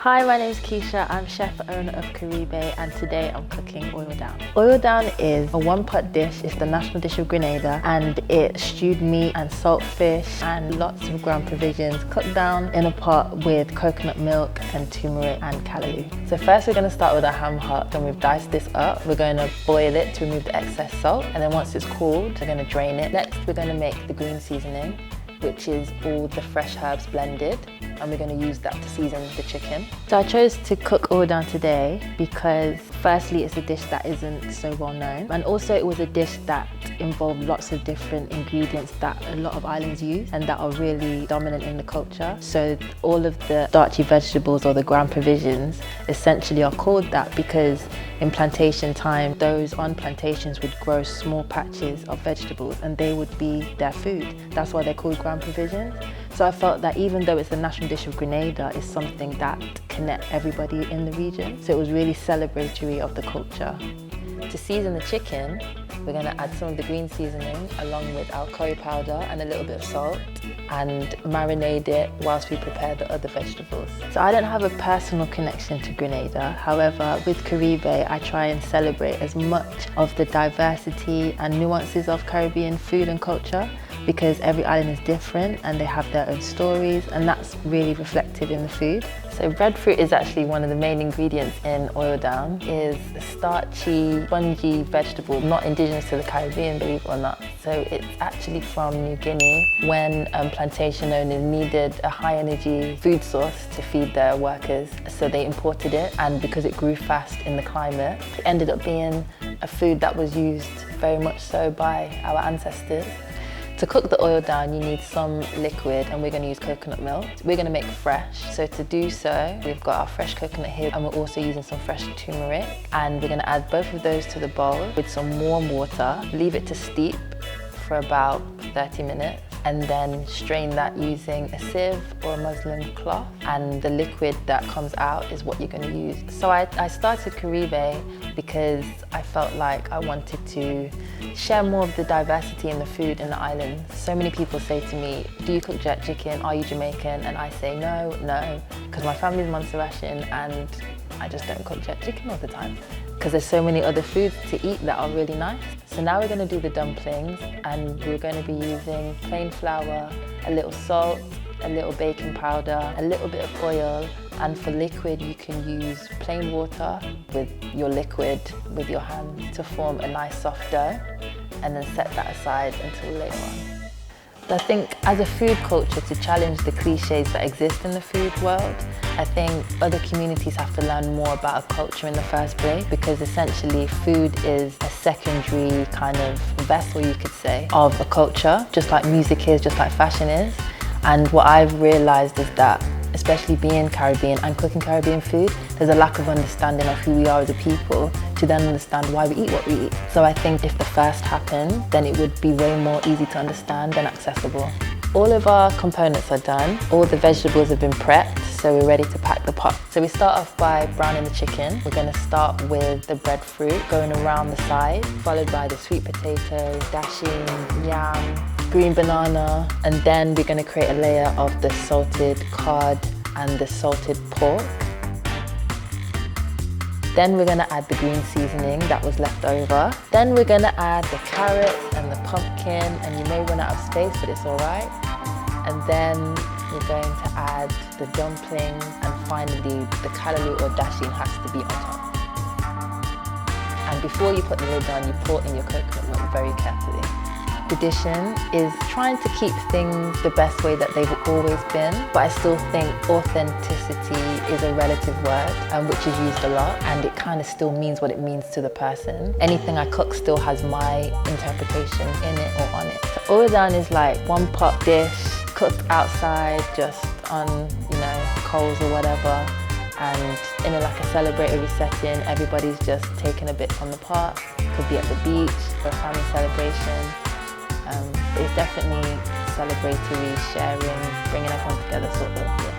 Hi, my name is Keisha. I'm chef owner of Caribe and today I'm cooking oil down. Oil down is a one-pot dish. It's the national dish of Grenada and it's stewed meat and salt fish and lots of ground provisions cooked down in a pot with coconut milk and turmeric and callaloo. So first we're going to start with our ham hock and we've diced this up. We're going to boil it to remove the excess salt and then once it's cooled, we're going to drain it. Next we're going to make the green seasoning, which is all the fresh herbs blended, and we're going to use that to season the chicken. So I chose to cook oil down today because firstly it's a dish that isn't so well known, and also it was a dish that involved lots of different ingredients that a lot of islands use and that are really dominant in the culture. So all of the starchy vegetables or the ground provisions essentially are called that because in plantation time, those on plantations would grow small patches of vegetables and they would be their food. That's why they're called ground provisions. So I felt that even though it's the national dish of Grenada, it's something that connects everybody in the region. So it was really celebratory of the culture. To season the chicken, we're going to add some of the green seasoning along with our curry powder and a little bit of salt and marinate it whilst we prepare the other vegetables. So I don't have a personal connection to Grenada. However, with Caribe, I try and celebrate as much of the diversity and nuances of Caribbean food and culture because every island is different and they have their own stories, and that's really reflected in the food. So breadfruit is actually one of the main ingredients in oil down. It's a starchy, spongy vegetable, not indigenous to the Caribbean, believe it or not. So it's actually from New Guinea when plantation owners needed a high energy food source to feed their workers. So they imported it, and because it grew fast in the climate, it ended up being a food that was used very much so by our ancestors. To cook the oil down, you need some liquid and we're going to use coconut milk. We're going to make fresh. So to do so, we've got our fresh coconut here and we're also using some fresh turmeric. And we're going to add both of those to the bowl with some warm water. Leave it to steep for about 30 minutes and then strain that using a sieve or a muslin cloth. And the liquid that comes out is what you're going to use. So I started Caribe because I felt like I wanted to share more of the diversity in the food in the islands. So many people say to me, do you cook jerk chicken? Are you Jamaican? And I say no, because my family's Montserratian and I just don't cook jerk chicken all the time because there's so many other foods to eat that are really nice. So now we're going to do the dumplings and we're going to be using plain flour, a little salt, a little baking powder, a little bit of oil, and for liquid you can use plain water with your liquid with your hand to form a nice soft dough and then set that aside until later on. I think as a food culture, to challenge the cliches that exist in the food world, I think other communities have to learn more about a culture in the first place because essentially food is a secondary kind of vessel, you could say, of a culture, just like music is, just like fashion is. And what I've realised is that, especially being Caribbean and cooking Caribbean food, there's a lack of understanding of who we are as a people to then understand why we eat what we eat. So I think if the first happened, then it would be way more easy to understand and accessible. All of our components are done. All the vegetables have been prepped, so we're ready to pack the pot. So we start off by browning the chicken. We're going to start with the breadfruit, going around the side, followed by the sweet potato, dashing, yam, green banana, and then we're going to create a layer of the salted cod and the salted pork. Then we're going to add the green seasoning that was left over. Then we're going to add the carrots and the pumpkin, and you may run out of space, but it's all right. And then we're going to add the dumplings, and finally the callaloo or dashing has to be on top. And before you put the lid on, you pour in your coconut milk very carefully. Tradition is trying to keep things the best way that they've always been, but I still think authenticity is a relative word which is used a lot, and it kind of still means what it means to the person. Anything I cook still has my interpretation in it or on it. So oil down is like one pot dish cooked outside just on, coals or whatever, and in like a celebratory setting, everybody's just taking a bit from the pot. Could be at the beach for a family celebration. It's definitely celebratory, sharing, bringing everyone together sort of. Yeah.